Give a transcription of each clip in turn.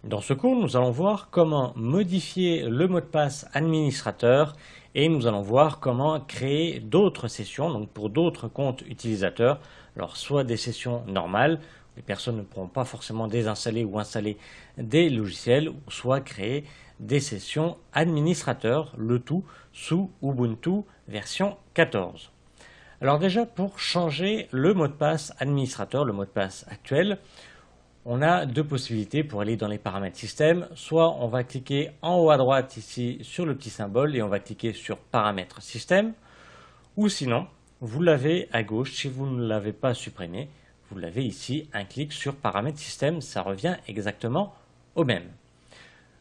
Dans ce cours, nous allons voir comment modifier le mot de passe administrateur et nous allons voir comment créer d'autres sessions, donc pour d'autres comptes utilisateurs. Alors soit des sessions normales, les personnes ne pourront pas forcément désinstaller ou installer des logiciels, ou soit créer des sessions administrateurs, le tout sous Ubuntu version 14. Alors déjà, pour changer le mot de passe administrateur, le mot de passe actuel, on a deux possibilités pour aller dans les paramètres système. Soit on va cliquer en haut à droite ici sur le petit symbole et on va cliquer sur paramètres système. Ou sinon, vous l'avez à gauche, si vous ne l'avez pas supprimé, vous l'avez ici, un clic sur paramètres système, ça revient exactement au même.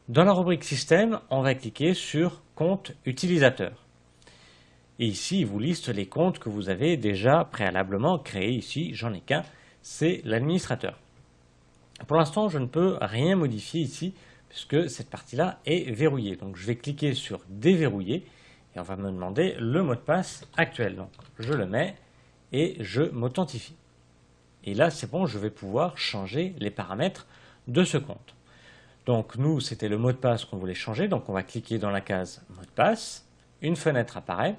Dans la rubrique système, on va cliquer sur compte utilisateur. Et ici, il vous liste les comptes que vous avez déjà préalablement créés. Ici, j'en ai qu'un, c'est l'administrateur. Pour l'instant, je ne peux rien modifier ici puisque cette partie-là est verrouillée. Donc, je vais cliquer sur déverrouiller et on va me demander le mot de passe actuel. Donc, je le mets et je m'authentifie. Et là, c'est bon, je vais pouvoir changer les paramètres de ce compte. Donc, nous, c'était le mot de passe qu'on voulait changer. Donc, on va cliquer dans la case mot de passe. Une fenêtre apparaît.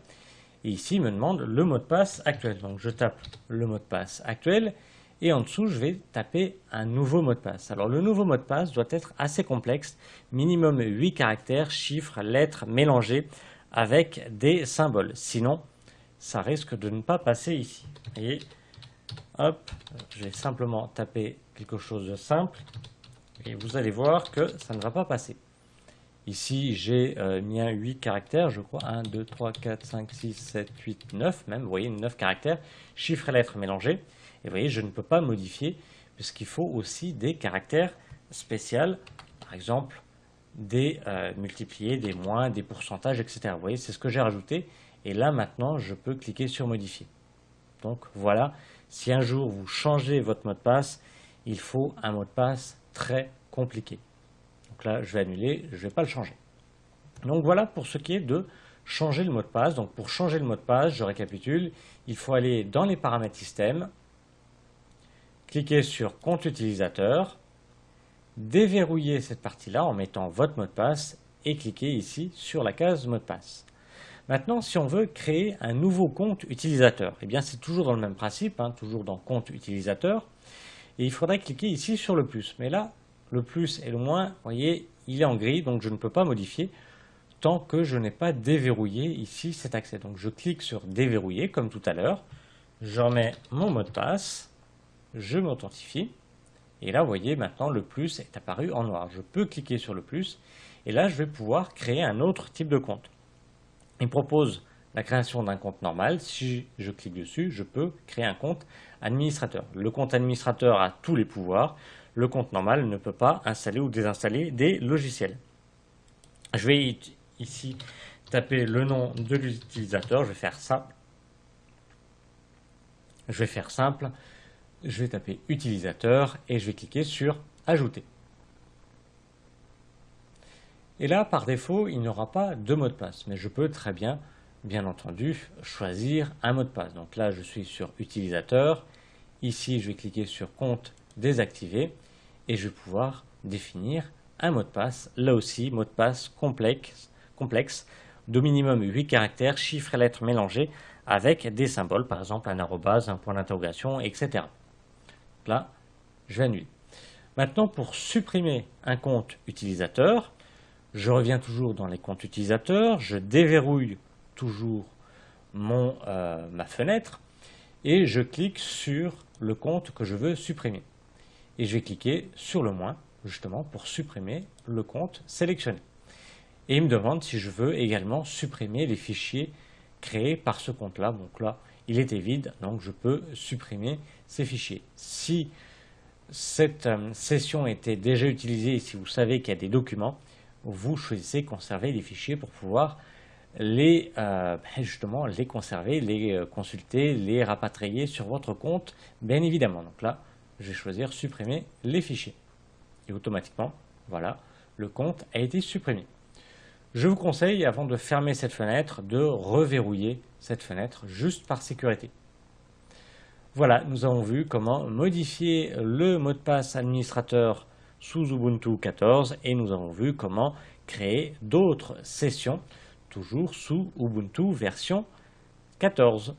Et ici, il me demande le mot de passe actuel. Donc, je tape le mot de passe actuel. Et en dessous, je vais taper un nouveau mot de passe. Alors, le nouveau mot de passe doit être assez complexe. Minimum 8 caractères, chiffres, lettres mélangés avec des symboles. Sinon, ça risque de ne pas passer ici. Et hop, je vais simplement taper quelque chose de simple. Et vous allez voir que ça ne va pas passer. Ici, j'ai mis 8 caractères, je crois. 1, 2, 3, 4, 5, 6, 7, 8, 9 même. Vous voyez, 9 caractères, chiffres et lettres mélangés. Et vous voyez, je ne peux pas modifier puisqu'il faut aussi des caractères spéciaux. Par exemple, des multipliés, des moins, des pourcentages, etc. Vous voyez, c'est ce que j'ai rajouté. Et là, maintenant, je peux cliquer sur modifier. Donc voilà, si un jour vous changez votre mot de passe, il faut un mot de passe très compliqué. Donc là, je vais annuler, je ne vais pas le changer. Donc voilà pour ce qui est de changer le mot de passe. Donc pour changer le mot de passe, je récapitule, il faut aller dans les paramètres système, cliquer sur compte utilisateur, déverrouiller cette partie-là en mettant votre mot de passe et cliquer ici sur la case mot de passe. Maintenant, si on veut créer un nouveau compte utilisateur, eh bien c'est toujours dans le même principe, toujours dans compte utilisateur, et il faudrait cliquer ici sur le plus. Mais là, le plus et le moins, vous voyez, il est en gris, donc je ne peux pas modifier tant que je n'ai pas déverrouillé ici cet accès. Donc je clique sur déverrouiller comme tout à l'heure, je remets mon mot de passe, je m'authentifie, et là vous voyez maintenant le plus est apparu en noir. Je peux cliquer sur le plus, et là je vais pouvoir créer un autre type de compte. Il propose la création d'un compte normal. Si je clique dessus, je peux créer un compte administrateur. Le compte administrateur a tous les pouvoirs. Le compte normal ne peut pas installer ou désinstaller des logiciels. Je vais ici taper le nom de l'utilisateur. Je vais faire ça. Je vais faire simple. Je vais taper utilisateur et je vais cliquer sur ajouter. Et là, par défaut, il n'y aura pas de mot de passe, mais je peux très bien, bien entendu, choisir un mot de passe. Donc là, je suis sur utilisateur. Ici, je vais cliquer sur compte désactivé et je vais pouvoir définir un mot de passe. Là aussi, mot de passe complexe de minimum 8 caractères, chiffres et lettres mélangés avec des symboles, par exemple un arrobase, un point d'interrogation, etc. Là, je vais annuler. Maintenant, pour supprimer un compte utilisateur, je reviens toujours dans les comptes utilisateurs, je déverrouille toujours ma fenêtre et je clique sur le compte que je veux supprimer. Et je vais cliquer sur le moins, justement, pour supprimer le compte sélectionné. Et il me demande si je veux également supprimer les fichiers créés par ce compte-là. Donc là, il était vide, donc je peux supprimer ces fichiers. Si cette session était déjà utilisée et si vous savez qu'il y a des documents, vous choisissez conserver les fichiers pour pouvoir justement les conserver, les consulter, les rapatrier sur votre compte, bien évidemment. Donc là, je vais choisir supprimer les fichiers. Et automatiquement, voilà, le compte a été supprimé. Je vous conseille, avant de fermer cette fenêtre, de reverrouiller cette fenêtre juste par sécurité. Voilà, nous avons vu comment modifier le mot de passe administrateur sous Ubuntu 14 et nous avons vu comment créer d'autres sessions toujours sous Ubuntu version 14.